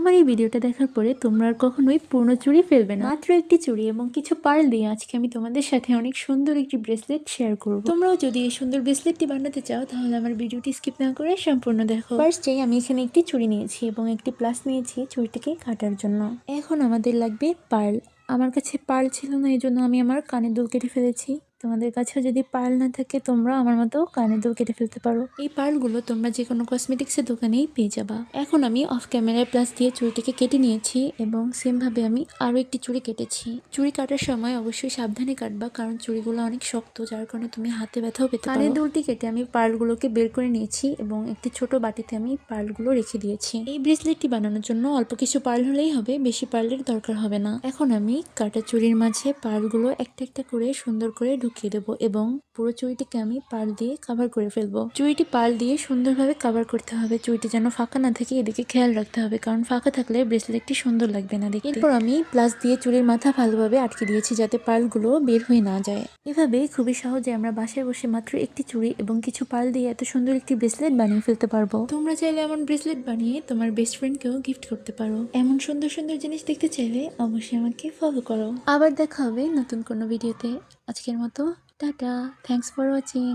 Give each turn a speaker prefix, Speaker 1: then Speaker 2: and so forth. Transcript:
Speaker 1: আমার এই ভিডিওটা দেখার পরে তোমরা আর কখনোই পূর্ণ চুড়ি ফেলবে না। মাত্র একটি চুড়ি এবং কিছু পার্ল দিয়ে আজকে আমি তোমাদের সাথে অনেক সুন্দর একটি ব্রেসলেট শেয়ার করব। তোমরাও যদি এই সুন্দর ব্রেসলেটটি বানাতে চাও তাহলে আমার ভিডিওটি স্কিপ না করে সম্পূর্ণ দেখো। ফার্স্টেই আমি এখানে একটি চুড়ি নিয়েছি এবং একটি প্লাস নিয়েছি চুড়িটিকে কাটার জন্য। এখন আমাদের লাগবে পার্ল। আমার কাছে পার্ল ছিল না, এই জন্য আমি আমার কানের দুল কেটে ফেলেছি। তোমাদের কাছে যদি পার্ল না থাকে তোমরা আমার মতো কানের দুল কেটে ফেলতে পারো। এই পার্লগুলো তোমরা যে কোনো কসমেটিক্সের দোকানেই পেয়ে যাবা। এখন আমি অফ ক্যামেরায় প্লাস দিয়ে চুড়িটিকে কেটে নিয়েছি এবং সেম ভাবে আমি আরো একটি চুড়ি কেটেছি। চুড়ি কাটার সময় অবশ্যই সাবধানে কাটবা, কারণ চুড়িগুলো অনেক শক্ত, যার কারণে তুমি হাতে ব্যথাও পেতে পারো। কানের দুলটি কেটে আমি পার্লগুলোকে বের করে নিয়েছি এবং একটি ছোট বাটিতে আমি পার্লগুলো রেখে দিয়েছি। এই ব্রেসলেটটি বানানোর জন্য অল্প কিছু পার্ল হলেই হবে, বেশি পার্লের দরকার হবে না। এখন আমি কাটা চুড়ির মাঝে পার্লগুলো একটা একটা করে সুন্দর করে ঢুকিয়ে দেবো এবং পুরো চুড়িটিকে আমি পার্ল দিয়ে কভার করে ফেলবো। চুড়িটি পার্ল দিয়ে সুন্দরভাবে কভার করতে হবে, চুড়িটি যেন ফাঁকা না থাকে এদিকে খেয়াল রাখতে হবে, কারণ ফাঁকা থাকলে ব্রেসলেটটি সুন্দর লাগবে না দেখতে। এরপর আমি প্লাস দিয়ে চুড়ির মাথা ভালোভাবে আটকে দিয়েছি যাতে পার্লগুলো বের হয়ে না যায়। এভাবে খুবই সহজে আমরা বাসায় বসে মাত্র একটি চুড়ি এবং কিছু পার্ল দিয়ে এত সুন্দর একটি ব্রেসলেট বানিয়ে ফেলতে পারবো। তোমরা চাইলে এমন ব্রেসলেট বানিয়ে তোমার বেস্ট ফ্রেন্ডকেও গিফট করতে পারো। এমন সুন্দর সুন্দর জিনিস দেখতে চাইলে অবশ্যই আমাকে ফলো করো। আবার দেখা হবে নতুন কোনো ভিডিওতে। আজকের মতো টাটা, থ্যাংকস ফর ওয়াচিং।